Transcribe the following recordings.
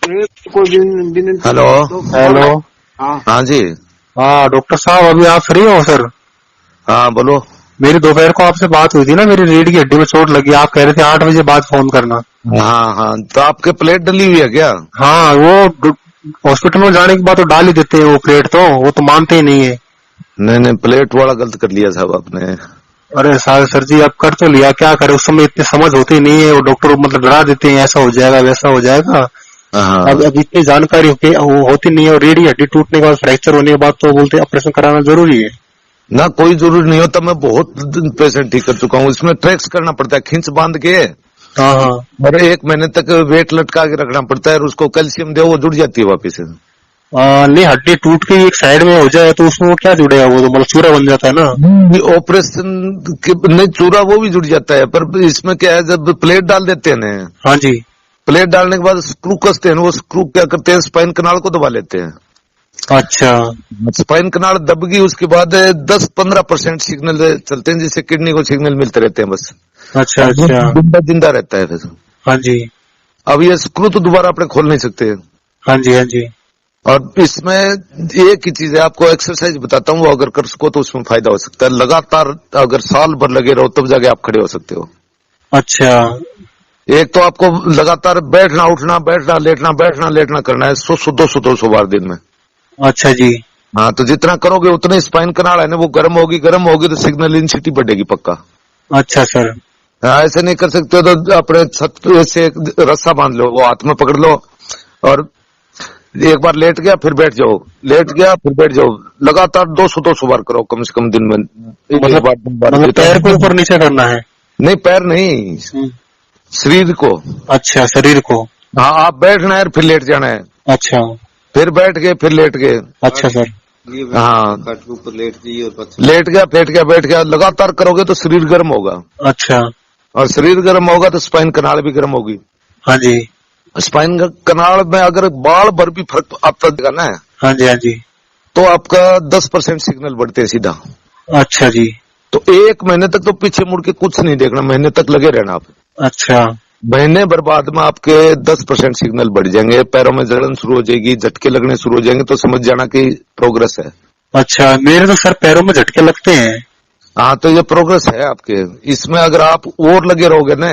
Hello. Hello. हाँ जी। हाँ doctor साहब, अभी आप फ्री हो सर? हाँ बोलो। मेरी दोपहर को आपसे बात हुई थी ना, मेरी रीढ़ की हड्डी में चोट लगी, आप कह रहे थे 8 बजे बाद फोन करना। हाँ हाँ, तो आपके प्लेट डली हुई है क्या? हाँ, वो हॉस्पिटल में जाने के बाद तो डाल ही देते हैं वो प्लेट, तो वो तो मानते ही नहीं है। नहीं नहीं, प्लेट वाला गलत कर लिया साहब आपने। अरे सर जी, आप कर तो लिया, क्या करे, उस समय इतनी समझ होती नहीं है, वो डॉक्टर मतलब डरा देते हैं, ऐसा हो जाएगा वैसा हो जाएगा। अब हाँ इतनी जानकारी होती नहीं है, और रीढ़ की हड्डी टूटने के बाद, फ्रैक्चर होने के बाद तो बोलते हैं ऑपरेशन कराना जरूरी है। ना, कोई जरूरी नहीं होता। मैं बहुत पेशेंट ठीक कर चुका हूँ। इसमें ट्रैक्स करना पड़ता है, खींच बांध के। हाँ हाँ। और 1 महीने तक वेट लटका के रखना पड़ता है, और उसको कैल्शियम दो, वो जुड़ जाती है वापिस। नहीं, हड्डी टूट के एक साइड में हो जाए तो उसमें वो क्या जुड़ेगा, वो तो मतलब चूरा बन जाता है ना। ऑपरेशन नहीं, चूरा वो भी जुड़ जाता है, पर इसमें क्या है, जब प्लेट डाल देते हैं ना, हाँ जी। प्लेट डालने के बाद स्क्रू कसते हैं, वो स्क्रू क्या करते हैं, स्पाइन कनाल को दबा लेते हैं। अच्छा। स्पाइन कनाल दब गई, उसके बाद 10-15% सिग्नल चलते हैं, जिससे किडनी को सिग्नल मिलते रहते हैं बस। अच्छा अच्छा। जिंदा जिंदा रहता है फिर। हाँ जी। अब ये स्क्रू तो दोबारा अपने खोल नहीं सकते। हाँ जी। हाँ जी। और इसमें एक ही चीज है, आपको एक्सरसाइज बताता हूँ, वो अगर कर सको तो उसमें फायदा हो सकता है। लगातार अगर साल भर लगे रहो तब जाके आप खड़े हो सकते हो। अच्छा। एक तो आपको लगातार बैठना उठना बैठना लेटना करना है, 100-200 बार दिन में। अच्छा जी। हाँ, तो जितना करोगे उतने स्पाइन कनाल है ना, वो गर्म होगी तो सिग्नल इंटेंसिटी बढ़ेगी पक्का। अच्छा सर। हाँ, ऐसे नहीं कर सकते हो तो अपने छत पे से एक रस्सा बांध लो, वो हाथ में पकड़ लो, और एक बार लेट गया फिर बैठ जाओ, लेट गया फिर बैठ जाओ। लगातार 200 बार करो कम से कम दिन में। एक बार 2 बार मतलब पैर को ऊपर नीचे करना है? नहीं, पैर नहीं, शरीर को। अच्छा, शरीर को। हाँ, आप बैठना है फिर लेट जाना है, अच्छा। फिर बैठ गए फिर लेट गए। अच्छा सर। हाँ, खाट के ऊपर लेट जाइए और लेट गया बैठ गया, लगातार करोगे तो शरीर गर्म होगा। अच्छा। और शरीर गर्म होगा तो स्पाइन कनाल भी गर्म होगी। हाँ जी। स्पाइन कनाल में अगर बाल भर भी फर्क आता दिखा ना, हाँ जी। हाँ जी। तो आपका 10% सिग्नल बढ़ते हैं सीधा। अच्छा जी। तो 1 महीने तक तो पीछे मुड़ के कुछ नहीं देखना, महीने तक लगे रहना आप। अच्छा। महीने बर्बाद में आपके 10% सिग्नल बढ़ जाएंगे, पैरों में जलन शुरू हो जाएगी, झटके लगने शुरू हो जाएंगे, तो समझ जाना कि प्रोग्रेस है। अच्छा, मेरे तो सर पैरों में झटके लगते हैं। हाँ, तो ये प्रोग्रेस है आपके। इसमें अगर आप और लगे रहोगे ना,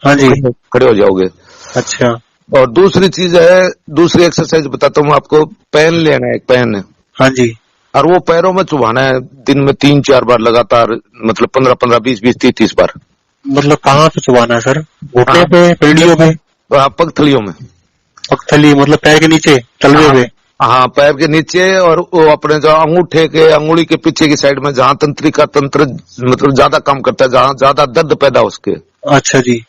हाँ जी। खड़े हो जाओगे। अच्छा। और दूसरी चीज है, दूसरी एक्सरसाइज बताता हूँ आपको। पेन लेना है, एक पेन, हाँ जी। और वो पैरों में चुभाना है दिन में 3-4 बार लगातार, मतलब 15-15, 20-20, 30-30 बार। मतलब कहाँ पे चुभाना है सर? घुटने पे, पेड़ियों पे? पगथलियों में। पगथली मतलब पैर के नीचे, तलवे पे? हाँ, पैर के नीचे, और वो अपने जो अंगूठे के अंगुली के पीछे की साइड में, जहाँ तंत्रिका तंत्र मतलब ज्यादा काम करता है, जहाँ ज्यादा दर्द पैदा हो उसके। अच्छा जी।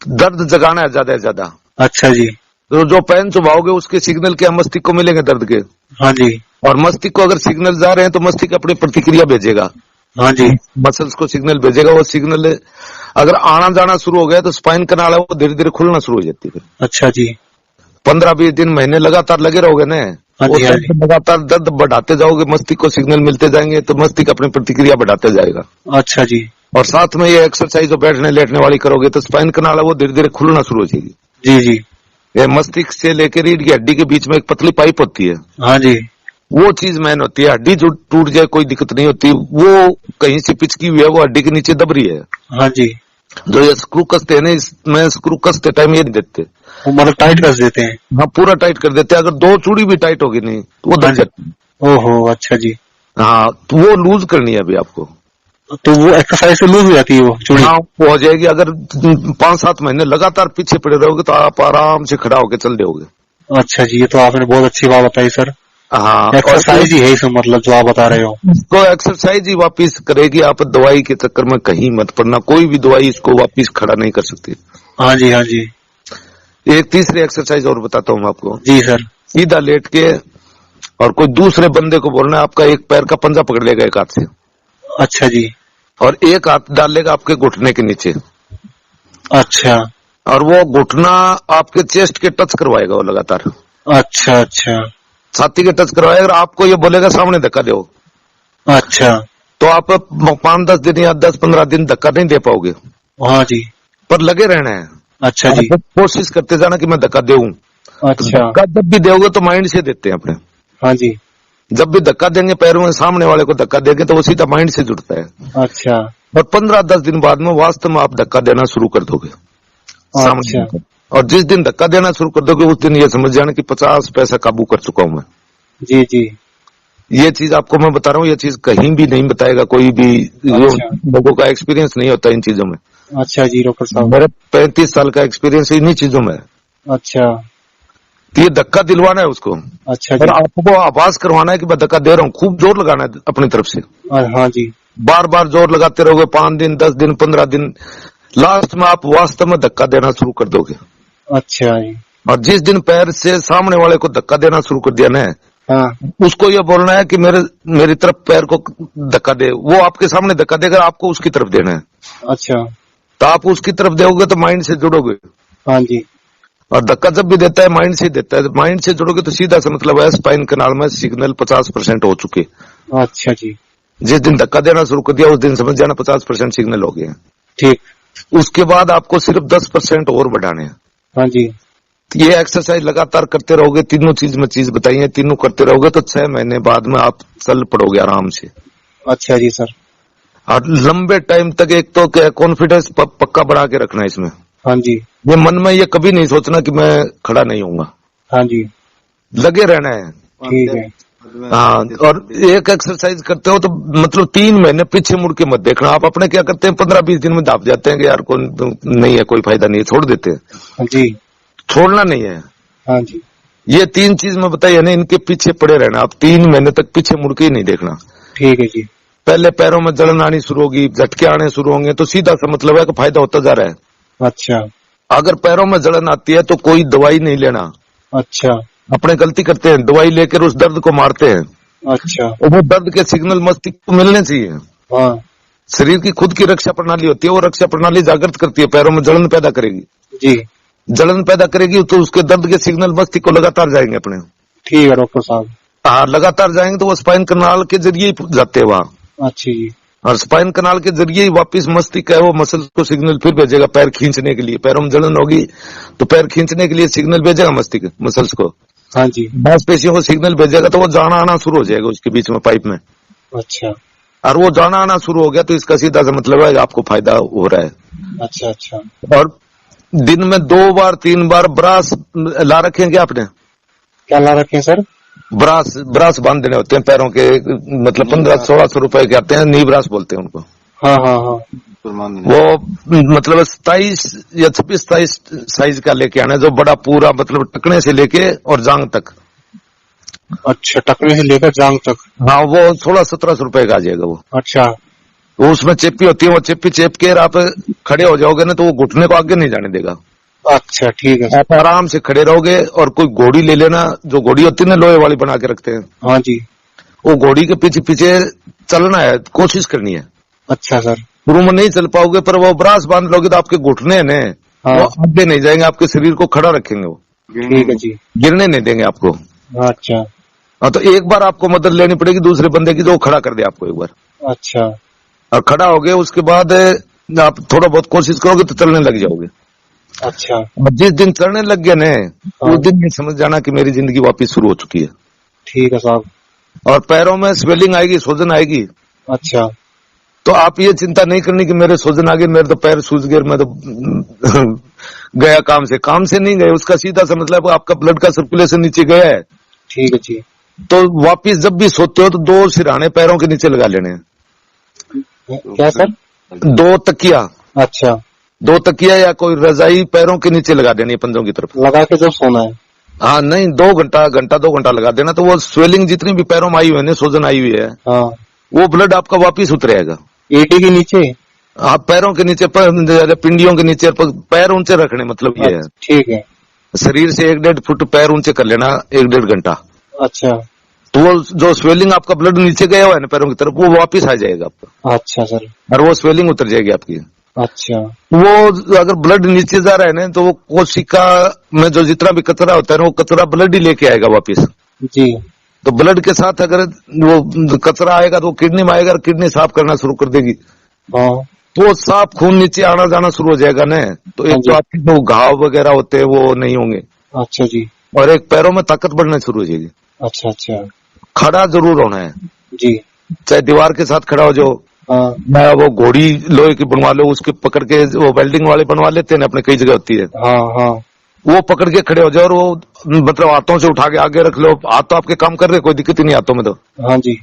दर्द जगाना है ज्यादा से ज्यादा। अच्छा जी। तो जो पेन चुभाओगे उसके सिग्नल क्या मस्तिष्क को मिलेंगे दर्द के। हाँ जी। और मस्तिष्क को अगर सिग्नल जा रहे हैं तो मस्तिष्क अपनी प्रतिक्रिया भेजेगा। हाँ जी। मसल्स को सिग्नल भेजेगा। वो सिग्नल अगर आना जाना शुरू हो गया तो स्पाइन कनाल है वो धीरे धीरे खुलना शुरू हो जाती है। अच्छा जी। 15-20 दिन, महीने लगातार लगे रहोगे ना, हाँ वो जी। हाँ जी। लगातार दर्द बढ़ाते जाओगे, मस्तिष्क को सिग्नल मिलते जाएंगे, तो मस्तिष्क अपनी प्रतिक्रिया बढ़ाते जाएगा। अच्छा जी। और साथ में ये एक्सरसाइज जो बैठने लेटने वाली करोगे तो स्पाइन कनाल है वो धीरे धीरे खुलना शुरू हो जाएगी। जी जी। ये मस्तिष्क से लेकर रीढ़ की हड्डी के बीच में एक पतली पाइप होती है, हाँ जी। वो चीज मेन होती है। हड्डी जो टूट जाए कोई दिक्कत नहीं होती, वो कहीं से पिचकी हुई है, वो हड्डी के नीचे दब रही है। हाँ जी। जो ये स्क्रू कसते हैं ना, इसमें स्क्रू कसते टाइम ये नहीं देते, वो मतलब टाइट कर देते हैं? हाँ, पूरा टाइट कर देते हैं। अगर 2 चूड़ी भी टाइट होगी नहीं तो वो दब जाती है। ओहो, अच्छा जी। हाँ, तो वो लूज करनी है अभी आपको। तो वो एक्सरसाइज से लूज हो जाती है वो चूड़ी? हाँ, वो हो जाएगी। अगर 5-7 महीने लगातार पीछे पड़े रहोगे तो आप आराम से खड़ा होकर चल दोगे। अच्छा जी, ये तो आपने बहुत अच्छी बात बताई सर। हाँ, एक्सरसाइज ही है इसमें, मतलब जो आप बता रहे हो। इसको एक्सरसाइज ही वापिस करेगी। आप दवाई के चक्कर में कहीं मत पड़ना, कोई भी दवाई इसको वापिस खड़ा नहीं कर सकती। हाँ जी। हाँ जी। एक तीसरी एक्सरसाइज और बताता हूँ आपको। जी सर। सीधा लेट के, और कोई दूसरे बंदे को बोलना है, आपका एक पैर का पंजा पकड़ लेगा एक हाथ से, अच्छा जी। और एक हाथ डाल लेगा आपके घुटने के नीचे। अच्छा। और वो घुटना आपके चेस्ट के टच करवाएगा वो लगातार। अच्छा अच्छा। छाती के टच करवाएगा, और आपको ये बोलेगा सामने धक्का दो। अच्छा। तो आप 5-10 दिन या 10-15 दिन धक्का नहीं दे पाओगे, हाँ जी। पर लगे रहना है। अच्छा जी। आप कोशिश करते जाना कि मैं धक्का दूं। अच्छा। धक्का जब भी दोगे तो माइंड से देते हैं अपने। हाँ जी। जब भी धक्का देंगे पैरों में, सामने वाले को धक्का देंगे तो वो सीधा माइंड से जुड़ता है। अच्छा। और 15-10 दिन बाद में वास्तव में आप धक्का देना शुरू कर दोगे सामने अच्छा। को। और जिस दिन धक्का देना शुरू कर दोगे उस दिन ये समझ जाना कि 50 पैसा काबू कर चुका हूं मैं। जी जी। ये चीज आपको मैं बता रहा हूँ, ये चीज कहीं भी नहीं बताएगा कोई भी, जो अच्छा। लोगों का एक्सपीरियंस नहीं होता इन चीजों में। अच्छा जी डॉक्टर साहब। मेरे 35 साल का एक्सपीरियंस इन्हीं चीजों में है। अच्छा। तो ये धक्का दिलवाना है उसको, अच्छा और जी। आपको आभास करवाना है कि मैं धक्का दे रहा हूँ। खूब जोर लगाना है अपनी तरफ से, हाँ जी। बार बार जोर लगाते रहोगे, 5 दिन 10 दिन 15 दिन, लास्ट में आप वास्तव में धक्का देना शुरू कर दोगे। अच्छा जी। और जिस दिन पैर से सामने वाले को धक्का देना शुरू कर दिया ना, हाँ। उसको ये बोलना है कि मेरी तरफ पैर को धक्का दे। वो आपके सामने धक्का देगा, आपको उसकी तरफ देना है। अच्छा। तो आप उसकी तरफ दोगे तो माइंड से जुड़ोगे। हाँ जी। और धक्का जब भी देता है माइंड से ही देता है, माइंड से जुड़ोगे तो सीधा सा मतलब है स्पाइन कनाल में सिग्नल 50% हो चुके। अच्छा जी। जिस दिन धक्का देना शुरू कर दिया उस दिन समझ जाना 50% सिग्नल हो गए। ठीक। उसके बाद आपको सिर्फ 10% और बढ़ाने हैं। हाँ जी। ये एक्सरसाइज लगातार करते रहोगे, तीनों चीज में चीज बताई है, तीनों करते रहोगे तो 6 महीने बाद में आप चल पड़ोगे आराम से। अच्छा जी सर। और लंबे टाइम तक एक तो कॉन्फिडेंस पक्का बढ़ा के रखना है इसमें। हाँ जी। ये मन में ये कभी नहीं सोचना कि मैं खड़ा नहीं होऊंगा, हाँ जी। लगे रहना है। ठीक है। हाँ, और एक एक्सरसाइज करते हो तो मतलब 3 महीने पीछे मुड़ के मत देखना। आप अपने क्या करते हैं 15-20 दिन में दाप जाते हैं कि यार कौन नहीं है, कोई फायदा नहीं है, छोड़ देते हैं। हाँ जी। छोड़ना नहीं है। हाँ जी। ये 3 चीज मैं बताई है ना, इनके पीछे पड़े रहना। आप 3 महीने तक पीछे मुड़ के ही नहीं देखना। ठीक है जी। पहले पैरों में जलन आनी शुरू होगी, झटके आने शुरू होंगे तो सीधा सा मतलब है कि फायदा होता जा रहा है। अच्छा। अगर पैरों में जलन आती है तो कोई दवाई नहीं लेना। अच्छा। अपने गलती करते हैं, दवाई लेकर उस दर्द को मारते हैं। अच्छा। और वो दर्द के सिग्नल मस्तिष्क को मिलने चाहिए। हाँ। शरीर की खुद की रक्षा प्रणाली होती है, वो रक्षा प्रणाली जागृत करती है, पैरों में जलन पैदा करेगी। जी। जलन पैदा करेगी तो उसके दर्द के सिग्नल मस्तिष्क को लगातार जाएंगे अपने। ठीक है डॉक्टर साहब। हाँ, लगातार जाएंगे तो वो स्पाइन कनाल के जरिए ही जाते हैं वहाँ। अच्छी जी। और स्पाइन कनाल के जरिए ही वापस मस्तिष्क है वो मसल को सिग्नल फिर भेजेगा पैर खींचने के लिए। पैरों में जलन होगी तो पैर खींचने के लिए सिग्नल भेजेगा मस्तिष्क मसल्स को। हाँ जी। मांसपेशियों को सिग्नल भेजेगा तो वो जाना आना शुरू हो जाएगा उसके बीच में पाइप में। अच्छा। और वो जाना आना शुरू हो गया तो इसका सीधा सा मतलब है कि आपको फायदा हो रहा है। अच्छा। अच्छा। और दिन में 2 बार 3 बार ब्रास ला रखे हैं क्या आपने? क्या ला रखे हैं सर? ब्रास बांध देने होते हैं पैरों के, मतलब 1500-1600 रुपए के आते हैं, नी ब्रास बोलते हैं उनको। हाँ हाँ हाँ। वो मतलब 27 या 26-27 साइज का लेके आना है, जो बड़ा पूरा मतलब टकने से लेके और जांग तक। अच्छा, टकने से लेकर जांग तक। हाँ, वो 1600-1700 रुपए का आ जाएगा वो। अच्छा। वो उसमें चेपी होती है, वो चेपी चेप के आप खड़े हो जाओगे ना तो वो घुटने को आगे नहीं जाने देगा। अच्छा ठीक है। आप आराम से खड़े रहोगे। और कोई घोड़ी ले लेना, जो घोड़ी होती है ना लोहे वाली बना के रखते हैं, हाँ जी। वो घोड़ी के पीछे पीछे चलना है, कोशिश करनी है। अच्छा सर। शुरू में नहीं चल पाओगे पर वो ब्रास बांध लोगे तो आपके घुटने हैं ना, हाँ। वो आगे नहीं जाएंगे, आपके शरीर को खड़ा रखेंगे, वो ठीक है जी। गिरने नहीं देंगे आपको। अच्छा। हाँ, तो एक बार आपको मदद लेनी पड़ेगी दूसरे बंदे की, जो खड़ा कर दे आपको एक बार। अच्छा। और खड़ा हो गए उसके बाद आप थोड़ा बहुत कोशिश करोगे तो चलने लग जाओगे। अच्छा। और जिस दिन चलने लग गए ना, उस दिन ये समझ जाना कि मेरी जिंदगी वापस शुरू हो चुकी है। ठीक है साहब। और पैरों में स्वेलिंग आएगी, सूजन आएगी। अच्छा। तो आप ये चिंता नहीं करनी कि मेरे सूजन आ गए, मेरे तो पैर सूज गए, मैं तो गया काम से नहीं गए। उसका सीधा सा मतलब आपका ब्लड का सर्कुलेशन नीचे गया है। ठीक है जी। तो वापिस जब भी सोते हो तो 2 सिरहाने पैरों के नीचे लगा लेने हैं। क्या सर? 2 तकिया। अच्छा। 2 तकिया या कोई रजाई पैरों के नीचे लगा देनी है, पंजों की तरफ लगा के जब सोना है? हाँ, नहीं 2 घंटा लगा देना। तो वो स्वेलिंग जितनी भी पैरों में आई हुई है ना, सूजन आई हुई है, हाँ। वो ब्लड आपका वापिस उतरेगा। एटी के नीचे? आप पैरों के नीचे, पिंडियों के नीचे पैर ऊंचे रखने, मतलब ये है। ठीक है। शरीर से 1-1.5 फुट पैर ऊंचे कर लेना 1-1.5 घंटा। अच्छा। तो वो जो स्वेलिंग आपका ब्लड नीचे गया हुआ है ना पैरों की तरफ, वो वापिस आ जाएगा आपका। अच्छा सर। और वो स्वेलिंग उतर जाएगी आपकी। अच्छा। वो अगर ब्लड नीचे जा रहा है ना तो वो कोशिका में जो जितना भी कचरा होता है ना, वो कचरा ब्लड ही लेके आएगा वापिस जी। तो ब्लड के साथ अगर वो कचरा आएगा तो वो किडनी में आएगा और किडनी साफ करना शुरू कर देगी। हाँ। तो वो साफ खून नीचे आना जाना शुरू हो जाएगा ना, तो एक तो आपके जो घाव वगैरह होते हैं वो नहीं होंगे। अच्छा जी। और एक पैरों में ताकत बढ़ना शुरू हो जाएगी। अच्छा अच्छा। खड़ा जरूर होना है, जी। चाहे दीवार के साथ खड़ा हो जाओ, हाँ मैं वो घोड़ी लोहे की बनवा लो, उसके पकड़ के वो वेल्डिंग वाले बनवा लेते हैं ना अपने, कई जगह होती है, हाँ हाँ। वो पकड़ के खड़े हो जाओ और वो मतलब हाथों से उठा के आगे रख लो। हाथ तो आपके काम कर रहे, कोई दिक्कत ही नहीं हाथों में तो। हाँ जी।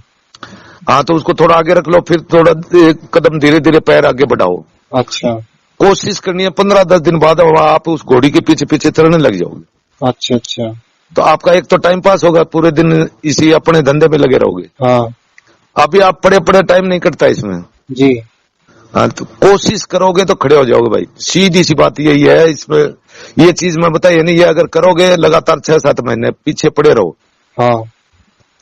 हाँ, तो उसको थोड़ा आगे रख लो, फिर थोड़ा एक कदम धीरे धीरे पैर आगे बढ़ाओ। अच्छा कोशिश करनी है 15-10 दिन बाद आप उस घोड़ी के पीछे पीछे चलने लग जाओगे। अच्छा अच्छा। तो आपका एक तो टाइम पास होगा, पूरे दिन इसी अपने धंधे में लगे रहोगे। हाँ अभी आप पड़े पड़े टाइम नहीं कटता इसमें। जी। हाँ, तो कोशिश करोगे तो खड़े हो जाओगे भाई, सीधी सी बात यही है इसमें। ये चीज मैं बताइए नहीं, ये अगर करोगे लगातार 6-7 महीने पीछे पड़े रहो, हाँ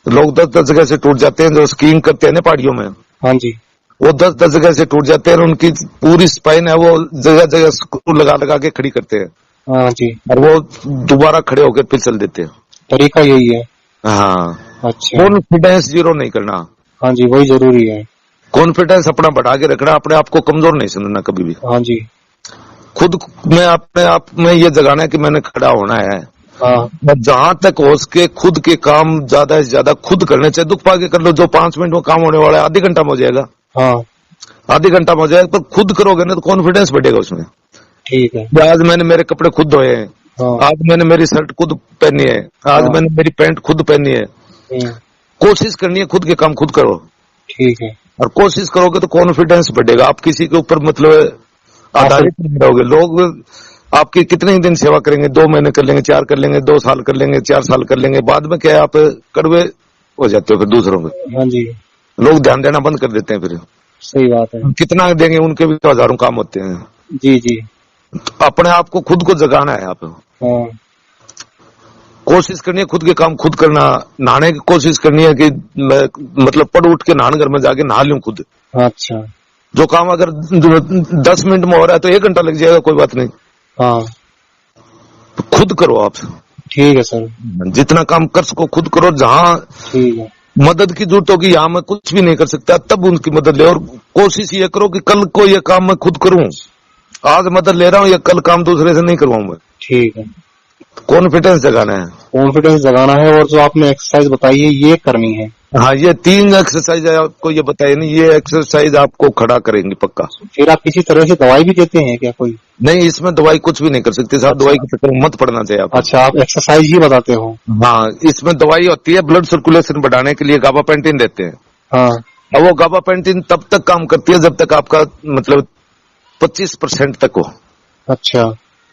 लोग 10-10 जगह से टूट जाते हैं जो स्कीइंग करते हैं ना पहाड़ियों में, हाँ जी। वो 10-10 जगह से टूट जाते हैं और उनकी पूरी स्पाइन है वो जगह जगह स्क्रू लगा लगा के खड़ी करते हैं हाँ जी। और वो दोबारा खड़े होकर फिर चल देते हैं। तरीका यही है। हाँ, अच्छा। कॉन्फिडेंस जीरो नहीं करना। हाँ जी, वही जरूरी है। कॉन्फिडेंस अपना बढ़ा के रखना, अपने आप को कमजोर नहीं समझना कभी भी। हाँ जी। खुद में अपने आप में ये जगाना है कि मैंने खड़ा होना है। हाँ जहां तक हो सके खुद के काम ज्यादा से ज्यादा खुद करने चाहिए। दुख पाके कर लो, जो 5 मिनट में काम होने वाला है आधे घंटा में हो जाएगा, हाँ। आधे घंटा में हो जाएगा, पर खुद करोगे ना तो कॉन्फिडेंस बढ़ेगा उसमें। ठीक है। आज मैंने मेरे कपड़े खुद धोए हैं, हाँ आज मैंने मेरी शर्ट खुद पहनी है, आज हाँ। मैंने मेरी पैंट खुद पहनी है। हम्म, कोशिश करनी है खुद के काम खुद करो, ठीक है। और कोशिश करोगे तो कॉन्फिडेंस बढ़ेगा। आप किसी के ऊपर मतलब आधारित नहीं रहोगे। लोग आपकी कितने ही दिन सेवा करेंगे, 2 महीने कर लेंगे, 4 कर लेंगे, 2 साल कर लेंगे, 4 साल कर लेंगे, बाद में क्या है आप कड़वे हो जाते हो फिर दूसरों में। हाँ जी, लोग ध्यान देना बंद कर देते हैं फिर। सही बात है। कितना देंगे, उनके भी तो हजारों काम होते हैं। जी जी। तो अपने आप को खुद को जगाना है। आप हाँ कोशिश करनी है खुद के काम खुद करना। नहाने की कोशिश करनी है कि मैं मतलब पड़ उठ के नहाने घर में जाके नहा लूं खुद। अच्छा। जो काम अगर 10 मिनट में हो रहा है तो 1 घंटा लग जाएगा, कोई बात नहीं, हाँ तो खुद करो आप। ठीक है सर। जितना काम कर सको खुद करो। जहां ठीक है। मदद की जरूरत होगी, यहाँ मैं कुछ भी नहीं कर सकता, तब उनकी मदद ले। और कोशिश ये करो कि कल को ये काम मैं खुद करूं। आज मदद ले रहा हूं, या कल काम दूसरे से नहीं करवाऊं मैं। ठीक है। कॉन्फिडेंस जगाना है। कॉन्फिडेंस जगाना है, और जो आपने एक्सरसाइज बताई है ये करनी है। हाँ, ये 3 एक्सरसाइज आपको ये बताई नहीं, ये एक्सरसाइज आपको खड़ा करेंगी पक्का। फिर आप किसी तरह से दवाई भी देते हैं क्या कोई? नहीं, इसमें दवाई कुछ भी नहीं कर सकते साहब। अच्छा। दवाई के चक्कर में मत पड़ना चाहिए आप। अच्छा, आप एक्सरसाइज ही बताते हो? हाँ, इसमें दवाई होती है ब्लड सर्कुलेशन बढ़ाने के लिए, गाबापेंटिन देते हैं। हाँ। और वो गाबापेंटिन तब तक काम करती है जब तक आपका मतलब 25% तक हो। अच्छा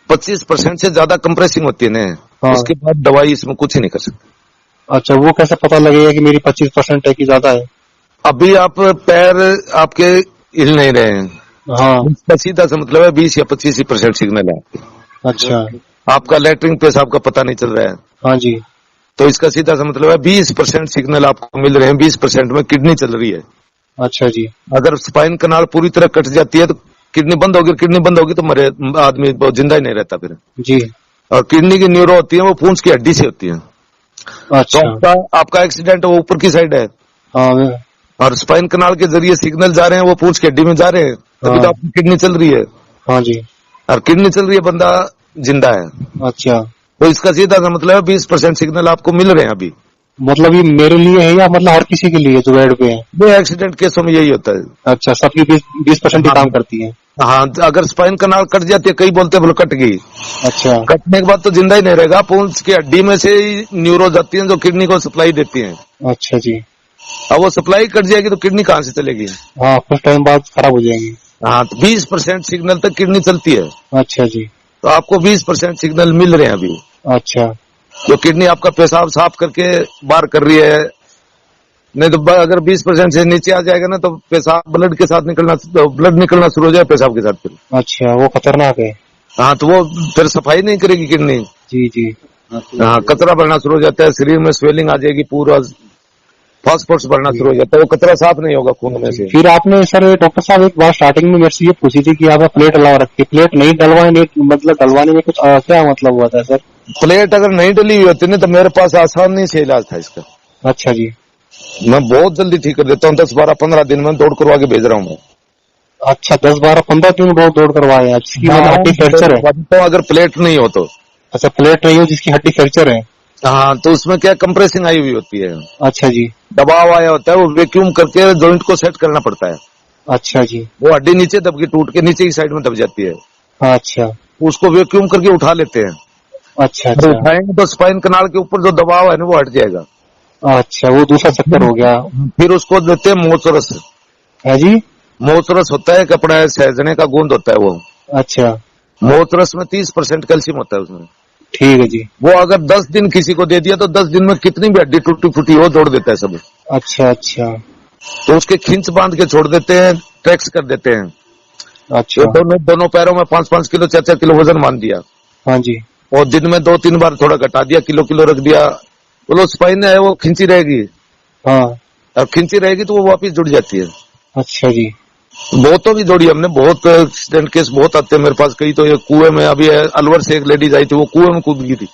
25% से ज्यादा कंप्रेसिंग होती है ना, हाँ। उसके बाद दवाई इसमें कुछ ही नहीं कर सकती। अच्छा, वो कैसे पता लगेगा कि मेरी 25% है कि ज्यादा है? अभी आप पैर आपके हिल नहीं रहे हैं, हाँ। इसका सीधा सा मतलब है 20 या 25% सिग्नल है आपके। अच्छा। आपका लेटरिन पेशाब का पता नहीं चल रहा है, हाँ जी। तो इसका सीधा सा मतलब है 20% सिग्नल आपको मिल रहे हैं, 20% में किडनी चल रही है। अच्छा जी। अगर स्पाइन कनाल पूरी तरह कट जाती है तो किडनी बंद होगी, किडनी बंद होगी तो मरे आदमी जिंदा ही नहीं रहता फिर। जी। और किडनी की न्यूरो होती है वो पूंछ की हड्डी से होती है। अच्छा। तो आपका एक्सीडेंट वो ऊपर की साइड है, हाँ और स्पाइन कनाल के जरिए सिग्नल जा रहे हैं, वो पूंछ की हड्डी में जा रहे हैं, तभी हाँ। तो आपकी किडनी चल रही है। हाँ जी। और किडनी चल रही है, बंदा जिंदा है। अच्छा, तो इसका सीधा सा मतलब है 20% सिग्नल आपको मिल रहे हैं अभी। मतलब ये मेरे लिए है या मतलब हर किसी के लिए जो बेड पे है? ये एक्सीडेंट केसों में यही होता है। अच्छा, सबकी 20% ही काम करती है? हाँ, अगर स्पाइन कनाल कट जाती है, कई बोलते हैं बोलो कट गई। अच्छा। कटने के बाद तो जिंदा ही नहीं रहेगा, पूंछ की हड्डी में से ही न्यूरो जाती है जो किडनी को सप्लाई देती है। अच्छा जी। अब वो सप्लाई कट जाएगी तो किडनी कहाँ से चलेगी? हाँ, कुछ टाइम बाद खराब हो जाएंगी। हाँ, तो 20% सिग्नल तक किडनी चलती है, अच्छा जी। तो आपको 20% सिग्नल मिल रहे हैं अभी। अच्छा। जो किडनी आपका पेशाब साफ करके बाहर कर रही है, नहीं तो अगर 20% से नीचे आ जाएगा ना तो पेशाब ब्लड के साथ निकलना, ब्लड निकलना शुरू हो जाए पेशाब के साथ फिर। अच्छा, वो खतरनाक है। हाँ, तो वो फिर सफाई नहीं करेगी किडनी। जी जी। हाँ, कचरा बढ़ना शुरू हो जाता है, शरीर में स्वेलिंग आ जाएगी, पूरा फास्फोरस बढ़ना शुरू हो जाता है, वो कचरा साफ नहीं होगा खून में से। फिर आपने सर डॉक्टर साहब एक बात स्टार्टिंग में मेरे से ये पूछी थी कि आप प्लेट अलावा रखी, प्लेट नहीं डलवाए, मतलब डलवाने में कुछ क्या मतलब हुआ था सर? प्लेट अगर नहीं डली हुई होती ना तो मेरे पास आसानी से इलाज था इसका। अच्छा जी। मैं बहुत जल्दी ठीक कर देता हूँ, 10-12-15 दिन में दौड़ करवा के भेज रहा हूँ मैं। अच्छा, 10-12-15 दिन दौड़ करवाए आप? इसकी मतलब हड्डी फ्रैक्चर है? तो अगर प्लेट नहीं हो तो अच्छा, प्लेट नहीं हो जिसकी हड्डी फ्रैक्चर है। हाँ, तो उसमें क्या कंप्रेसिंग आई हुई होती है, अच्छा जी। दबाव आया होता है, वो वैक्यूम करके जॉइंट को सेट करना पड़ता है। अच्छा जी। वो हड्डी नीचे दब के टूट के नीचे की साइड में दब जाती है, हाँ, अच्छा उसको वैक्यूम करके उठा लेते हैं। अच्छा। अगर अच्छा उठाएंगे तो स्पाइन कनाल के ऊपर जो दबाव है ना वो हट जाएगा। अच्छा, वो दूसरा चक्कर हो गया। फिर उसको देते हैं मोचरस। है जी। मोचरस होता है कपड़ा सहजने का गोंद होता है वो। अच्छा, मोचरस में 30% कैल्शियम होता है उसमें। ठीक है जी। वो अगर 10 दिन किसी को दे दिया तो 10 दिन में कितनी भी हड्डी टूटी फूटी हो जोड़ देता है सब। अच्छा अच्छा तो उसके खींच बांध के छोड़ देते हैं, ट्रैक्स कर देते हैं। अच्छा। तो दोनों पैरों में 5-5 किलो 4-4 किलो वजन बांध दिया, हाँ जी। और दिन में 2-3 बार थोड़ा घटा दिया, किलो किलो रख दिया, तो वो स्पाइन है वो खिंची रहेगी। हाँ। अब खिंची रहेगी तो वो वापस जुड़ जाती है। अच्छा जी। बहुतों की जोड़ी हमने, बहुत एक्सीडेंट केस बहुत आते हैं मेरे पास। कई तो ये कुएं में, अभी अलवर से एक लेडीज आई थी, वो कुएं में कूद गई थी,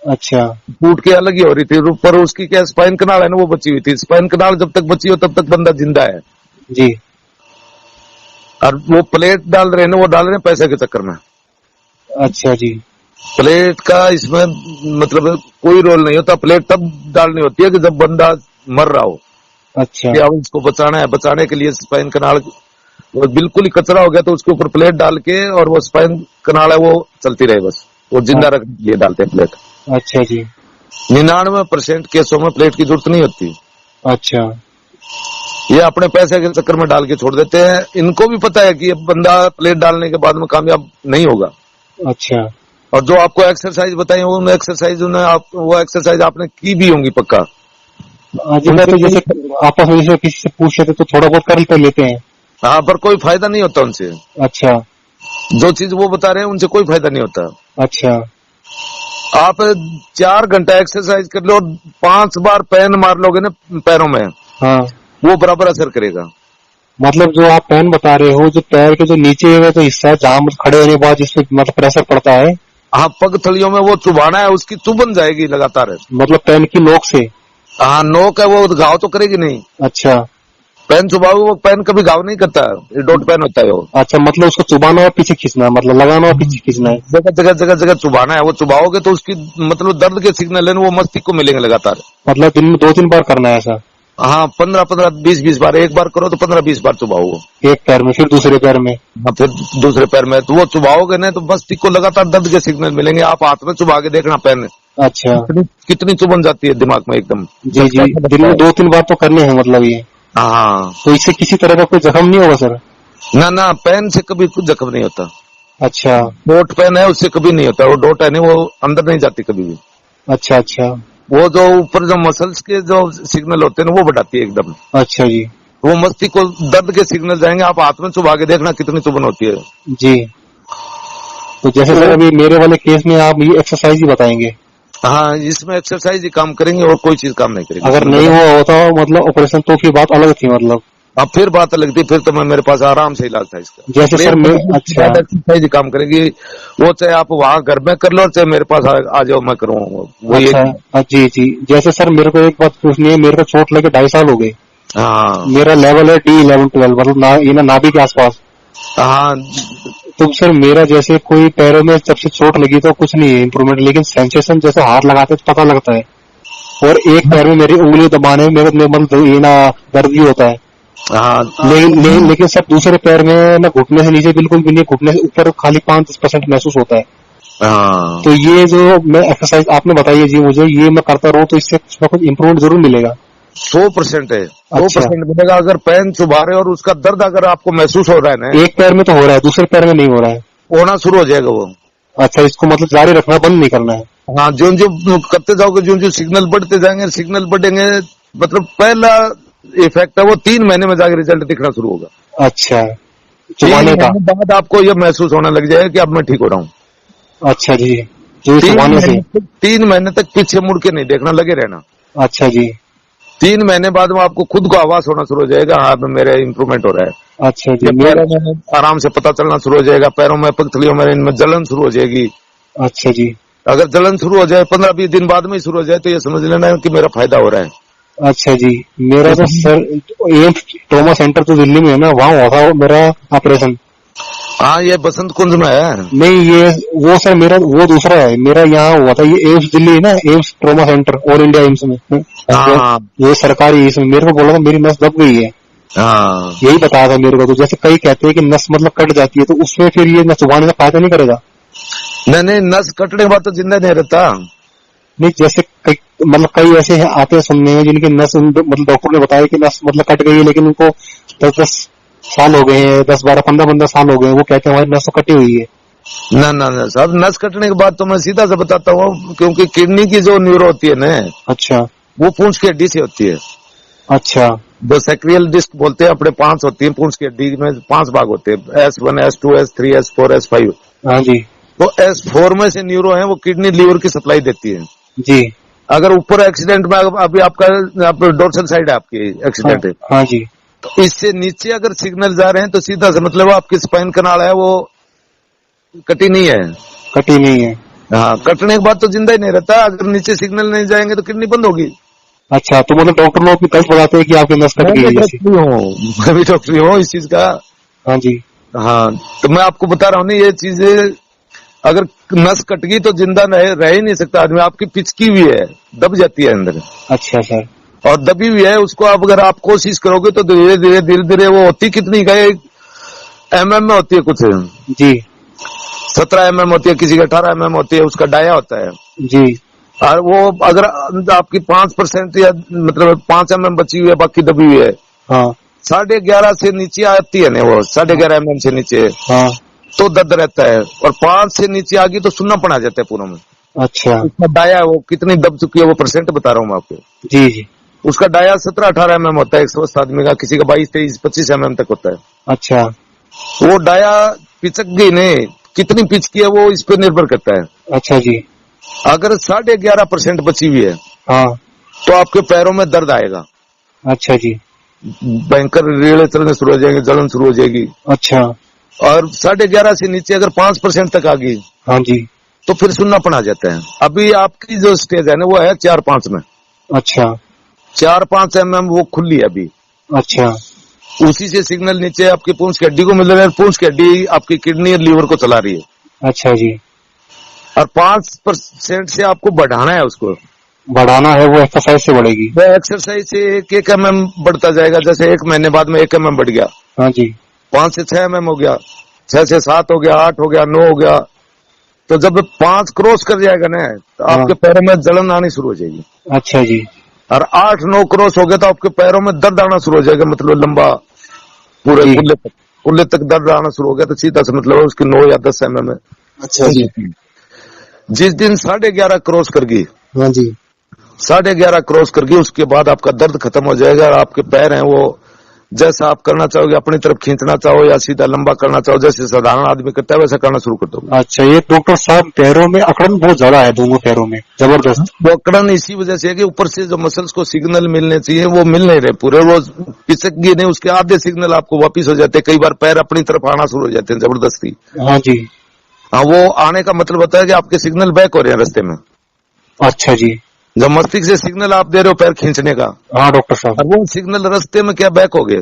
अच्छा। टूट के अलग ही हो रही थी, पर उसकी क्या स्पाइन कनाल है ना वो बची हुई थी। स्पाइन कनाल जब तक बची हो तब तक बंदा जिंदा है। जी। और वो प्लेट डाल रहे हैं ना, वो डाल रहे हैं पैसे के चक्कर में। अच्छा जी। प्लेट का इसमें मतलब कोई रोल नहीं होता। प्लेट तब डालनी होती है कि जब बंदा मर रहा हो, अच्छा। कि अब इसको बचाना है। बचाने के लिए स्पाइन कनाल वो बिल्कुल ही कचरा हो गया तो उसके ऊपर प्लेट डाल के, और वो स्पाइन कनाल है वो चलती रहे, बस वो जिंदा रखने के लिए डालते हैं प्लेट। अच्छा जी। 99% केसों में प्लेट की जरूरत नहीं होती। अच्छा। ये अपने पैसे के चक्कर में डाल के छोड़ देते हैं। इनको भी पता है कि ये बंदा प्लेट डालने के बाद में कामयाब नहीं होगा। अच्छा। और जो आपको एक्सरसाइज बताई उन एक्सरसाइज वो एक्सरसाइज आपने की भी होंगी पक्का। जी, मैं तो जैसे आपस में जैसे किसी से पूछ लेते तो थोड़ा बहुत कर तो लेते हैं। हाँ, पर कोई फायदा नहीं होता उनसे। अच्छा। जो चीज वो बता रहे हैं उनसे कोई फायदा नहीं होता। अच्छा। आप 4 घंटा एक्सरसाइज कर लो, 5 बार पैन मार लोगे ना पैरों में, हाँ, वो बराबर असर करेगा। मतलब जो आप पैन बता रहे हो, जो पैर के जो नीचे का जो हिस्सा है जहाँ खड़े होने के बाद जिसमें मतलब प्रेशर पड़ता है, हाँ, पग थलियों में वो चुभाना है, उसकी चुभन जाएगी लगातार। मतलब पैन की नोक से। हाँ, नोक है वो घाव तो करेगी नहीं। अच्छा। पैन चुभाओगे वो पैन कभी घाव नहीं करता, ये डॉट पैन होता है वो। अच्छा, मतलब उसको चुबाना और पीछे खींचना है, मतलब लगाना और पीछे खींचना है। जगह जगह जगह जगह चुभाना है। वो चुभाओगे तो उसकी मतलब दर्द के सिग्नल है ना वो मस्तिष्क को मिलेंगे लगातार। मतलब दिन में 2-3 बार करना है ऐसा। हाँ, 15-15 20-20 बार। एक बार करो तो 15-20 बार चुभाओ वो। एक पैर में, फिर दूसरे पैर में। हाँ, फिर दूसरे पैर में। तो वो चुभाओगे ना तो मस्तिष्क को लगातार दर्द के सिग्नल मिलेंगे। आप हाथ में चुभा के देखना पैन अच्छा। कितनी चुभन जाती है दिमाग में एकदम। जी जी, दिन में 2-3 बार तो करने हैं मतलब ये। हाँ, तो इससे किसी तरह का कोई जख्म नहीं होगा सर? ना ना, पैन से कभी कुछ जख्म नहीं होता। अच्छा। डोट पैन है उससे कभी नहीं होता। वो डोट है नहीं, वो अंदर नहीं जाती कभी भी। अच्छा अच्छा। वो जो ऊपर जो मसल्स के जो सिग्नल होते हैं ना वो बढ़ाती है एकदम। अच्छा जी। वो मस्तिष्क को दर्द के सिग्नल जाएंगे। आप हाथ में चुभा के देखना कितनी चुभन होती है। जी। तो जैसे सर अभी मेरे वाले केस में आप ये एक्सरसाइज ही बताएंगे? हाँ, इसमें एक्सरसाइज ही काम करेंगे और कोई चीज काम नहीं करेगी। अगर नहीं हुआ होता मतलब ऑपरेशन तो फिर बात अलग थी मतलब। अब फिर बात अलग थी, फिर तो मैं मेरे पास आराम से इलाज था इसका। जैसे सर मैं अच्छा एक्सरसाइज ही काम करेगी वो, चाहे आप वहाँ घर में कर लो चाहे मेरे पास आ जाओ मैं करूँगा वो। अच्छा जी जी। जैसे सर मेरे को एक बात पूछनी है, मेरे को चोट लगे 2.5 साल हो गए। हाँ मेरा लेवल है D11-12, मतलब ये ना नाभि के आसपास। हाँ। तो सर मेरा जैसे कोई पैरों में जब से चोट लगी तो कुछ नहीं है इम्प्रूवमेंट, लेकिन सेंसेशन जैसे हाथ लगाते तो पता लगता है। और एक पैर में मेरी उंगली दबाने में मतलब ये ना दर्द भी होता है। हाँ, लेकिन सर दूसरे पैर में ना घुटने से नीचे बिल्कुल भी नहीं, घुटने से ऊपर खाली 5-10% महसूस होता है। हाँ। तो ये जो मैं एक्सरसाइज आपने बताई है जी मुझे, ये मैं करता रहूं तो इससे कुछ ना कुछ इम्प्रूवमेंट जरूर मिलेगा। 100% है। 100% अच्छा। मिलेगा। अगर पैन चुभा रहे और उसका दर्द अगर आपको महसूस हो रहा है ना, एक पैर में तो हो रहा है, दूसरे पैर में नहीं हो रहा है। होना शुरू हो जाएगा वो। अच्छा, इसको मतलब जारी रखना, बंद नहीं करना है। हाँ, जो जो करते जाओगे, जो सिग्नल बढ़ते जाएंगे, सिग्नल बढ़ेंगे, मतलब पहला इफेक्ट है वो 3 महीने में जाकर रिजल्ट दिखना शुरू होगा। अच्छा, 3 चुबाने का। महीने बाद आपको ये महसूस होने लग जाएगा कि अब मैं ठीक हो रहा हूँ। अच्छा जी, जो चुबाने से। 3 महीने तक पीछे मुड़ के नहीं देखना, लगे रहना। अच्छा जी। 3 महीने बाद में आपको खुद को आवाज होना शुरू हो जाएगा, हाँ मेरे इम्प्रूवमेंट हो रहा है। अच्छा जी। पैरों में आराम से पता चलना शुरू हो जाएगा, पैरों में पगथलियों में इनमें जलन शुरू हो जाएगी। अच्छा जी। अगर जलन शुरू हो जाए 15-20 दिन बाद में ही शुरू हो जाए तो ये समझ लेना है कि मेरा फायदा हो रहा है। अच्छा जी। मेरा तो सर एम्स ट्रॉमा सेंटर तो दिल्ली में है ना, वहाँ हुआ था मेरा ऑपरेशन। हाँ, ये बसंत कुंज में है। नहीं ये वो सर मेरा वो दूसरा है, मेरा यहाँ हुआ था ये एम्स दिल्ली है ना, AIIMS trauma centre all India AIIMS में। हाँ ये सरकारी, इसमें मेरे को बोला था मेरी नस दब गई है, हाँ। यही बताया था मेरे को। तो जैसे कई कहते हैं कि नस मतलब कट जाती है, तो उसमें फिर ये नस उगाने का फायदा नहीं करेगा? नहीं नहीं, नस कटने के बाद तो जिंदा नहीं रहता। नहीं जैसे कई मतलब कई ऐसे हैं आते हैं सुनने में जिनकी नस मतलब डॉक्टर ने बताया कि नस मतलब कट गई है, लेकिन उनको 10-10 साल हो गए हैं, 10-12, 15-15 साल हो गए हैं, वो कहते हैं हमारी नस तो कटी हुई है। ना ना ना साहब, नस कटने के बाद तो मैं सीधा से बताता हूँ, क्योंकि किडनी की जो न्यूरो होती है ना, अच्छा वो पूंछ की हड्डी से होती है। अच्छा जो सैक्रियल डिस्क बोलते हैं अपने 5 होती है, पूंछ की हड्डी में 5 भाग होते हैं, S1, S2, S3, S4, S5। हाँ जी तो S4 में से न्यूरो है वो किडनी लीवर की सप्लाई देती है। जी। अगर ऊपर एक्सीडेंट में अभी आपका डोर्सल साइड है आपकी एक्सीडेंट है, हाँ जी। तो इससे नीचे अगर सिग्नल जा रहे हैं तो सीधा से मतलब आपकी स्पाइन कनाल है वो कटी नहीं है। कटी नहीं है। हाँ, कटने के बाद तो जिंदा ही नहीं रहता। अगर नीचे सिग्नल नहीं जाएंगे तो किडनी बंद होगी। अच्छा, तो मतलब डॉक्टर लोग भी गलत बताते हैं कि आपकी नस कट मैं गई भी है जैसी। डॉक्टर हूँ, मैं भी डॉक्टर हूँ इस चीज का। हाँ जी। हाँ, तो मैं आपको बता रहा हूँ ना, ये चीजें अगर नस कट गई तो जिंदा रह ही नहीं सकता आदमी। आपकी पिचकी हुई है, दब जाती है अंदर, अच्छा सर। और दबी हुई है उसको अब अगर आप कोशिश करोगे तो धीरे धीरे वो होती कितनी का MM में होती है, कुछ जी 17 MM होती है, किसी का 18 MM होती है, उसका डाया होता है। जी। और वो अगर आपकी 5% या मतलब 5 MM बची हुई है, बाकी दबी हुई है, हाँ 11.5 से नीचे आती है ना, वो 11.5 MM से नीचे हाँ। तो दर्द रहता है, और 5 से नीचे आ गई तो सुन्नापन आ जाता है पूरा में। अच्छा। उसका डाया वो कितनी दब चुकी है वो परसेंट बता रहा हूँ मैं आपको। जी जी। उसका डाया 17-18 MM होता है 120 आदमी का, किसी का 22-23-25 MM तक होता है। अच्छा वो डाया पिचक गई नहीं, कितनी पिच की है वो इस पे निर्भर करता है। अच्छा जी। अगर 11.5% बची हुई है हाँ तो आपके पैरों में दर्द आएगा, अच्छा जी। भयंकर रीढ़े चलने शुरू हो जाएंगे, जलन शुरू हो जाएगी। अच्छा। और 11.5 से नीचे अगर 5% तक आ गई हाँ जी। तो फिर सुन्नापन आ जाता है। अभी आपकी जो स्टेज है ना वो है 4-5 में, अच्छा 4-5 MM वो खुली है अभी। अच्छा। उसी से सिग्नल नीचे आपकी पूंछ की हड्डी को मिल रहा है, पूंछ की हड्डी आपकी किडनी और लीवर को चला रही है। अच्छा जी। और 5% से आपको बढ़ाना है, उसको बढ़ाना है, वो एक्सरसाइज से बढ़ेगी। वो एक्सरसाइज से 1 MM बढ़ता जाएगा। जैसे 1 महीने बाद में 1 MM बढ़ गया, हाँ जी। 5 से 6 MM हो गया, 6 से 7 हो गया, 8 हो गया, 9 हो गया। तो जब 5 क्रॉस कर जाएगा ना तो हाँ। आपके पैरों में जलन आनी शुरू हो जाएगी। अच्छा जी। और 8-9 क्रॉस हो गया तो आपके पैरों में दर्द आना शुरू हो जाएगा, मतलब लंबा पूरे जी। कुल्ले तक दर्द आना शुरू हो गया तो सीधा से मतलब उसकी 9 या 10 MM है। अच्छा जी। जिस दिन 11.5 क्रॉस कर गई, हाँ जी। 11.5 क्रॉस कर गई, उसके बाद आपका दर्द खत्म हो जाएगा। और आपके पैर हैं वो जैसा आप करना चाहोगे, अपनी तरफ खींचना चाहो या सीधा लंबा करना चाहो, जैसे साधारण आदमी करता है वैसा करना शुरू कर दो। अच्छा, ये डॉक्टर साहब पैरों में अकड़न बहुत ज्यादा है, दोनों पैरों में जबरदस्त। वो अकड़न इसी वजह से है कि ऊपर से जो मसल्स को सिग्नल मिलने चाहिए वो मिल नहीं रहे पूरे, वो पिचक गए नहीं, उसके आधे सिग्नल आपको वापिस हो जाते हैं। कई बार पैर अपनी तरफ आना शुरू हो जाते हैं जबरदस्ती। हाँ जी। हाँ, वो आने का मतलब होता है कि आपके सिग्नल बैक हो रहे हैं रास्ते में। अच्छा जी। जब मस्तिष्क से सिग्नल आप दे रहे हो पैर खींचने का, हाँ डॉक्टर साहब। और वो सिग्नल रास्ते में क्या बैक हो गए।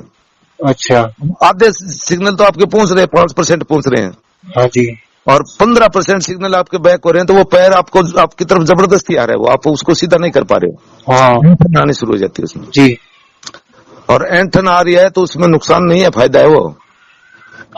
अच्छा। आधे सिग्नल तो आपके पहुंच रहे हैं, 5% पहुंच रहे हैं, हाँ जी। और 15% सिग्नल आपके बैक हो रहे हैं। तो वो पैर आपको आपकी तरफ जबरदस्ती आ रहा है, वो आप उसको सीधा नहीं कर पा रहे हो। हाँ ऐंठन आनी शुरू हो जाती है उसमें, जी। और ऐंठन आ रही है तो उसमें नुकसान नहीं है, फायदा है वो।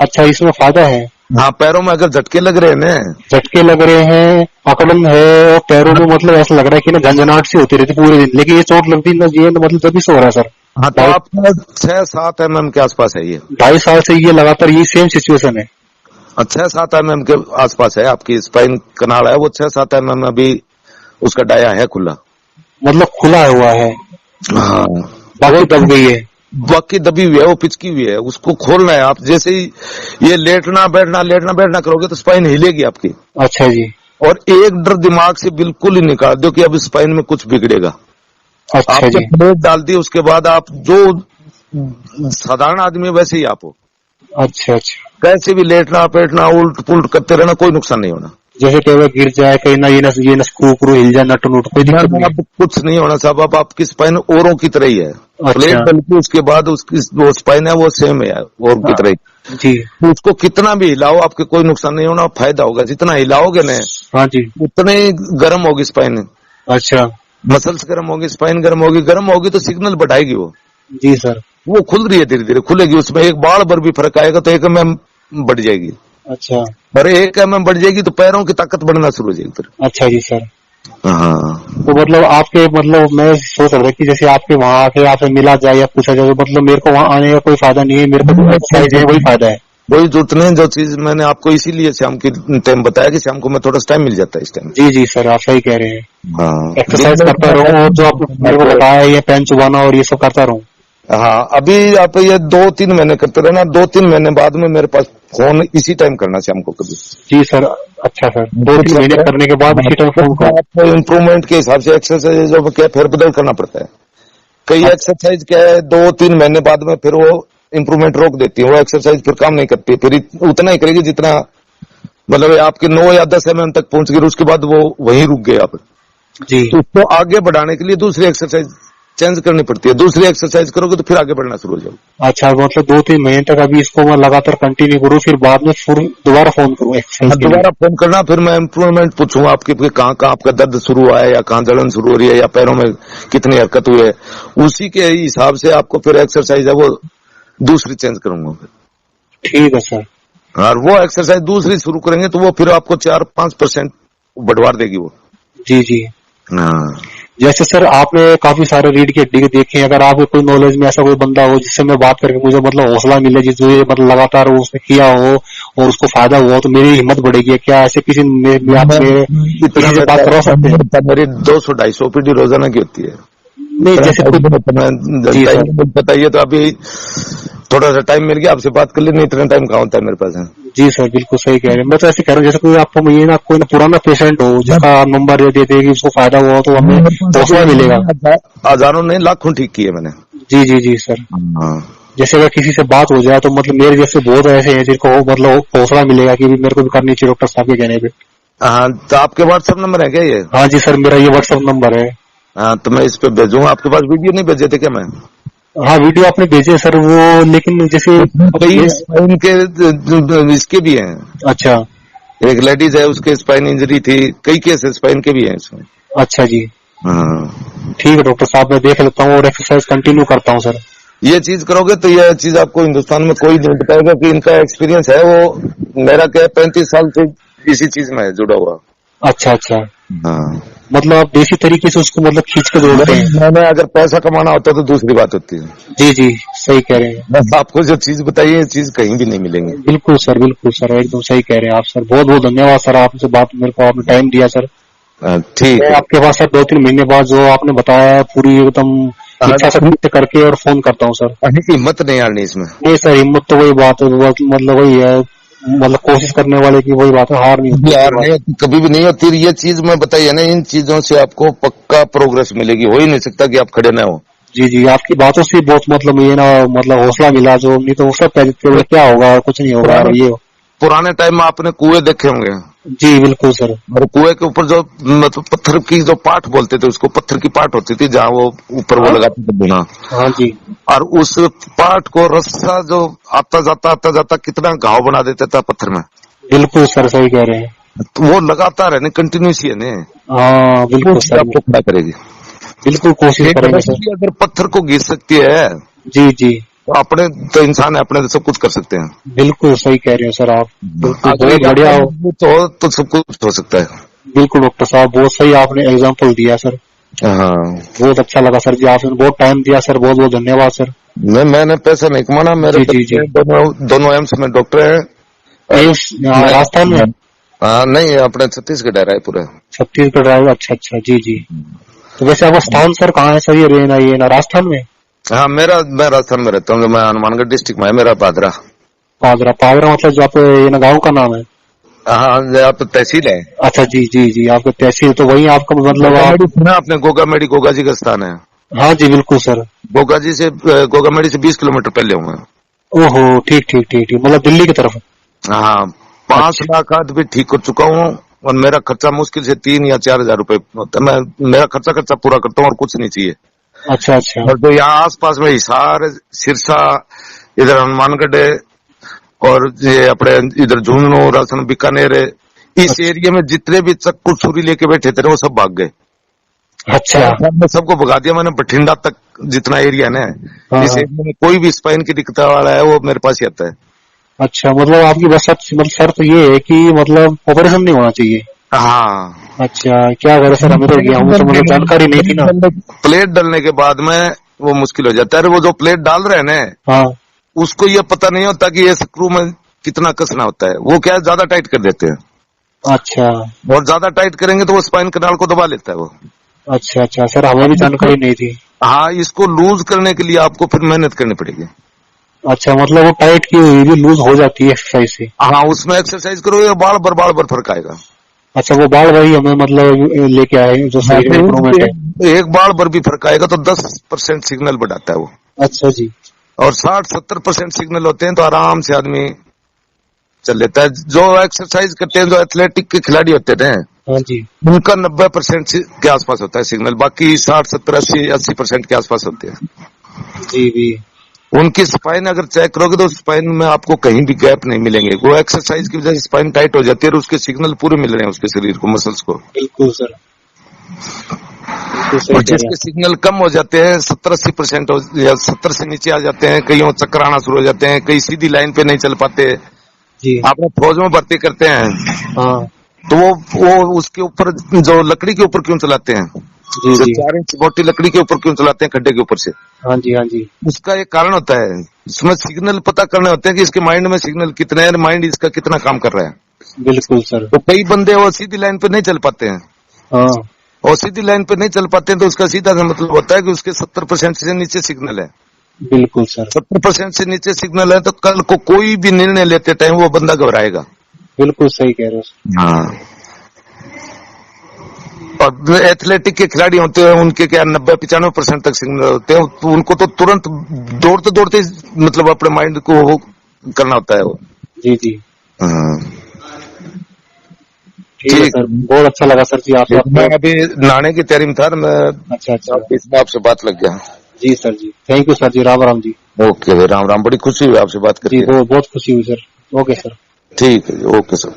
अच्छा, इसमें फायदा है। हाँ, पैरों में अगर झटके लग रहे हैं ना, झटके लग रहे हैं, अकड़न है, और पैरों में मतलब ऐसा लग रहा है कि ना झंझनाहट सी होती रहती पूरे दिन, लेकिन ये चोट लगती ना ये मतलब तभी से हो रहा है सर। हाँ, तो आपका 6-7 MM के आसपास है ये। 2.5 साल से ये लगातार ये सेम सिचुएशन है। 6-7 MM के आसपास है आपकी स्पाइन कनाल है वो, 6-7 MM अभी उसका डाया है खुला, मतलब खुला हुआ है। हाँ, बाकी दब गई है। बाकी दबी हुई है, वो पिचकी हुई है, उसको खोलना है। आप जैसे ही ये लेटना बैठना करोगे तो स्पाइन हिलेगी आपकी। अच्छा जी। और एक डर दिमाग से बिल्कुल ही निकाल दो कि अब स्पाइन में कुछ बिगड़ेगा। अच्छा आप जी। जब प्लेट डाल दी उसके बाद आप जो साधारण आदमी है वैसे ही आप हो। अच्छा अच्छा। कैसे भी लेटना बैठना उल्ट पुल्ट करते रहना, कोई नुकसान नहीं होना। जैसे टेबल गिर जाए कहीं ना, ये ना स्क्रू क्रू हिल जाए, नट नूट, कोई दिक्कत नहीं? अब कुछ नहीं होना साहब, अब आपकी स्पाइन औरों की तरह ही है। प्लेट अच्छा डलती उसके बाद उसकी जो स्पाइन है वो सेम है और की तरह ही। जी। तो उसको कितना भी हिलाओ आपके कोई नुकसान नहीं होना, फायदा होगा। जितना हिलाओगे ना हाँ जी। उतने ही गर्म होगी स्पाइन, अच्छा मसल्स गर्म होगी, स्पाइन गर्म होगी तो सिग्नल बढ़ाएगी वो। जी सर। वो खुल रही है, धीरे धीरे खुलेगी। उसमें एक बाल भर भी फर्क आएगा तो 1 mm बढ़ जाएगी, अच्छा और 1 mm बढ़ जाएगी तो पैरों की ताकत बढ़ना शुरू हो जाएगी फिर। अच्छा जी सर। हाँ तो मतलब आपके, मतलब मैं सोच रहा था कि जैसे आपके वहाँ आके आपसे मिला जाए या पूछा जाए, मतलब मेरे को वहाँ आने का कोई फायदा नहीं है, मेरे को जो एक्सरसाइज है वही फायदा है। वही जो उतने जो चीज मैंने आपको इसीलिए शाम की टाइम बताया कि शाम को मैं थोड़ा टाइम मिल जाता है इस टाइम। जी जी सर, आप सही कह रहे हैं। हाँ एक्सरसाइज करता रहूँ और जो आप मेरे को बताया है, ये पेन चुबाना और ये सब करता रहूँ। हाँ, अभी आप ये 2-3 महीने करते रहना, 2-3 महीने बाद में मेरे पास फोन इसी टाइम करना शाम को कभी। जी सर। अच्छा सर, 2-3 महीने करने के बाद इसी टाइम फोन करो। आपको इम्प्रूवमेंट के हिसाब से एक्सरसाइज जो क्या फेरबदल करना पड़ता है। कई एक्सरसाइज क्या है 2-3 महीने बाद में फिर वो इम्प्रूवमेंट रोक देती है, वो एक्सरसाइज फिर काम नहीं करती, फिर उतना ही करेगी जितना मतलब आपके 9 या 10 mm तक पहुंच गई, उसके बाद वो वहीं रुक गए आप। जी तो उसको आगे बढ़ाने के लिए दूसरी एक्सरसाइज चेंज करनी पड़ती है, दूसरी एक्सरसाइज करोगे तो फिर आगे बढ़ना शुरू हो जाओगे। अच्छा, मतलब 2-3 महीने तक अभी इसको मैं लगातार कंटिन्यू करूँ, फिर बाद में फिर दोबारा फोन करूँ एक्सरसाइज के लिए? दोबारा फोन करना, फिर मैं इम्प्रूवमेंट पूछूंगा आपके कहाँ कहाँ आपका दर्द शुरू हुआ है, या कहाँ जलन शुरू हो रही है, या पैरों में कितनी हरकत हुई है। उसी के हिसाब से आपको फिर एक्सरसाइज है वो दूसरी चेंज करूंगा फिर। ठीक है सर। और वो एक्सरसाइज दूसरी शुरू करेंगे तो वो फिर आपको 4-5% बढ़वा देगी वो। जी जी। हाँ जैसे सर आपने काफी सारे रीढ़ की हड्डी के देखे हैं, अगर आपके कोई नॉलेज में ऐसा कोई बंदा हो जिससे मैं बात करके मुझे मतलब हौसला मिले, जिसको ये मतलब लगातार वो उसने किया हो और उसको फायदा हुआ हो, तो मेरी हिम्मत बढ़ेगी। क्या ऐसे किसी आपसे किसी से बात करवा सकते हैं? मेरी 200-250 ओपीडी रोजाना की होती है। नहीं जैसे जी सर। बताइए तो अभी थोड़ा सा टाइम मिल गया आपसे बात कर लेनी, इतना टाइम कहाँ होता है मेरे पास। जी सर, बिल्कुल सही कह रहे हैं। मैं तो ऐसे कह रहा हूँ जैसे कोई आपको ये ना कोई ना पुराना पेशेंट हो जिसका नंबर दे देते कि उसको फायदा हुआ तो हमें हौसला मिलेगा। हजारों नहीं लाखों ठीक किए मैंने। जी जी जी सर। हाँ जैसे अगर किसी से बात हो जाए तो मतलब मेरे जैसे बहुत ऐसे हैं जिनको मतलब हौसला मिलेगा कि मेरे को भी करनी चाहिए डॉक्टर साहब के कहने पे। हाँ, तो आपके व्हाट्सएप नंबर है क्या ये? हाँ जी सर, मेरा ये व्हाट्सएप नंबर है। हाँ, तो मैं इस पे भेजूंगा। आपके पास वीडियो नहीं भेजे थे क्या मैं? हाँ वीडियो आपने भेजे सर, वो लेकिन जैसे कई स्पाइन के इसके भी हैं। अच्छा एक लेडीज है उसके स्पाइन इंजरी थी, कई केस स्पाइन के भी हैं इसमें। अच्छा जी। हाँ ठीक है डॉक्टर साहब, मैं देख लेता हूँ और एक्सरसाइज कंटिन्यू करता हूँ सर। ये चीज करोगे तो ये चीज आपको हिंदुस्तान में कोई नहीं बताएगा कि इनका एक्सपीरियंस है। वो मेरा क्या 35 साल से इसी चीज में है जुड़ा हुआ। अच्छा अच्छा, हाँ, मतलब आप देसी तरीके से उसको मतलब खींच के जोड़ते हैं? मैंने अगर पैसा कमाना होता तो दूसरी बात होती है। जी जी सही कह रहे हैं। बस आपको जो चीज बताइए ये चीज कहीं भी नहीं मिलेंगी। बिल्कुल सर, एकदम सही कह रहे हैं आप सर। बहुत बहुत धन्यवाद सर, आपसे बात मेरे को आपने टाइम दिया सर। ठीक मैं है। आपके पास सर 2-3 महीने बाद जो आपने बताया पूरी एकदम इच्छा शक्ति करके और फोन करता हूँ सर। हिम्मत नहीं हारनी इसमें। नहीं सर, हिम्मत तो वही बात है, मतलब वही है, मतलब कोशिश करने वाले की वही बात है, हार नहीं होती। हार नहीं होती, कभी भी नहीं होती। ये चीज मैं बताइए ना, इन चीजों से आपको पक्का प्रोग्रेस मिलेगी। हो ही नहीं सकता कि आप खड़े ना हो। जी जी, आपकी बातों से बहुत मतलब ये ना मतलब हौसला मिला, जो नहीं तो वो सब कह देते क्या होगा, कुछ नहीं होगा ये। पुराने टाइम में आपने कुएं देखे होंगे। जी बिल्कुल सर। और कुएं के ऊपर जो मतलब पत्थर की जो पाट बोलते थे उसको, पत्थर की पाट होती थी जहाँ वो ऊपर वो लगाते थे बुना। हाँ जी। और उस पाट को रस्सा जो आता जाता कितना घाव बना देता था पत्थर में। बिल्कुल सर, सही कह रहे हैं। तो वो लगातार है ना, कंटिन्यूस है ना। हाँ बिल्कुल सर, आपको खड़ा करेगी। बिल्कुल कोशिश करेंगे सर। अगर पत्थर को घिस सकती है जी जी, तो अपने तो इंसान है, अपने तो सब कुछ कर सकते हैं। बिल्कुल सही कह रहे हो सर आप। बिल्कुल बहुत बढ़िया हो तो सब कुछ हो सकता है। बिल्कुल डॉक्टर साहब, बहुत सही आपने एग्जाम्पल दिया सर। हाँ, बहुत अच्छा लगा सर जी, आपने बहुत टाइम दिया सर, बहुत बहुत धन्यवाद सर। मैंने पैसा नहीं कमाना। मेरे जी, जी, जी। दोनों एम्स में डॉक्टर है। राजस्थान में? हाँ नहीं, अपने छत्तीसगढ़ है, रायपुर है। छत्तीसगढ़ ड्राइवर, अच्छा अच्छा, जी जी। तो वैसे आपका स्थान सर कहाँ है सर? ये ना राजस्थान में? हाँ, मैं राजस्थान में रहता हूँ। मैं हनुमानगढ़ डिस्ट्रिक्ट में है मेरा पादरा। पादरा मतलब जो आपके ये ना गाँव का नाम है? हाँ, आप तहसील है। अच्छा जी जी जी, आपका तहसील, तो वही आपका मतलब आपने गोगा जी का स्थान है। हाँ जी बिल्कुल सर। गोगामेड़ी से 20 किलोमीटर पहले हूँ मैं। ओहो, ठीक ठीक ठीक ठीक, मतलब दिल्ली की तरफ? हाँ, 5 लाख आदमी ठीक कर चुका हूँ। और मेरा खर्चा मुश्किल से 3 या 4 हजार रुपए होता है। मैं मेरा खर्चा पूरा करता हूँ और कुछ नहीं चाहिए। अच्छा अच्छा। और जो यहाँ आसपास में हिसार, सिरसा, इधर हनुमानगढ़ है और ये अपने इधर झुंझुनू, राजस्थान, बीकानेर है, इस एरिया में जितने भी चक्कू छुरी लेके बैठे थे वो सब भाग गए। अच्छा मैं सबको भगा दिया मैंने। बठिंडा तक जितना एरिया है ना, हाँ, इस हाँ। एरिया में कोई भी स्पाइन की दिक्कत वाला है वो मेरे पास ही आता है। अच्छा, मतलब आपकी बस मतलब शर्त ये है कि मतलब ऑपरेशन नहीं होना चाहिए। हाँ, अच्छा, क्या करें सर, हमें तो मतलब जानकारी नहीं थी ना। प्लेट डालने के बाद में वो मुश्किल हो जाता है। वो जो प्लेट डाल रहे हैं ना, हाँ। उसको ये पता नहीं होता कि ये स्क्रू में कितना कसना होता है। वो क्या है, ज्यादा टाइट कर देते हैं। अच्छा और ज्यादा टाइट करेंगे तो वो स्पाइन कनाल को दबा लेता है वो। अच्छा अच्छा सर, हमें भी जानकारी नहीं थी। हाँ, इसको लूज करने के लिए आपको फिर मेहनत करनी पड़ेगी। अच्छा, मतलब वो टाइट की हुई भी लूज हो जाती है एक्सरसाइज से। हाँ, उसमें एक्सरसाइज करो या बार बार फर्क आएगा। अच्छा, वो बाल वही हमें मतलब लेके आए जो सही इम्प्रूवमेंट है। एक बार भर भी फर्क आएगा तो 10% सिग्नल बढ़ाता है वो। अच्छा जी। और 60-70% सिग्नल होते हैं तो आराम से आदमी चल लेता है। जो एक्सरसाइज करते हैं, जो एथलेटिक के खिलाड़ी होते थे, हाँ जी। उनका 90% के आसपास होता है सिग्नल, बाकी 60-70-80% के आसपास होते हैं। जी जी। उनकी स्पाइन अगर चेक करोगे तो स्पाइन में आपको कहीं भी गैप नहीं मिलेंगे। वो एक्सरसाइज की वजह से स्पाइन टाइट हो जाती है और उसके सिग्नल पूरे मिल रहे हैं उसके शरीर को, मसल्स को। बिल्कुल सर, बिल्कुल सही और कह रहे जिसके सिग्नल कम हो जाते हैं 70-80% या 70 से नीचे आ जाते हैं, कई चक्कर आना शुरू हो जाते हैं, कई सीधी लाइन पे नहीं चल पाते। जी। आपने फौज में भर्ती करते हैं हाँ तो वो उसके ऊपर जो लकड़ी के ऊपर क्यों चलाते हैं, जी जो जी। 4 इंच मोटी लकड़ी के ऊपर क्यों चलाते हैं, खड्डे के ऊपर से? हाँ जी हाँ जी। उसका एक कारण होता है। इसमें सिग्नल पता करने होते हैं कि इसके माइंड में सिग्नल कितने हैं, माइंड इसका कितना काम कर रहा है। बिल्कुल सर। तो कई बंदे वो सीधी लाइन पे नहीं चल पाते हैं, हाँ। और सीधी लाइन पे नहीं चल पाते हैं तो उसका सीधा सा मतलब होता है कि उसके 70% से नीचे सिग्नल है। बिल्कुल सर। 70% से नीचे सिग्नल है तो कल को कोई भी निर्णय लेते टाइम वो बंदा घबराएगा। बिल्कुल सही कह रहे हो सर। हाँ, और एथलेटिक के खिलाड़ी होते हैं उनके क्या 90-95% तक सिग्नल होते हैं, तो उनको तो तुरंत दौड़ते दौड़ते मतलब अपने माइंड को वो करना होता है वो। जी जी। हाँ, ठीक है सर, बहुत अच्छा लगा सर जी आपसे। मैं अभी नहाने की तैयारी में था, मैं अच्छा अच्छा। इसमें आपसे बात लग गया। जी सर जी, थैंक यू सर जी, राम राम जी। ओके, राम राम, बड़ी खुशी हुई आपसे बात जी, करके। बहुत खुशी हुई सर। Okay sir. ठीक है, ओके सर।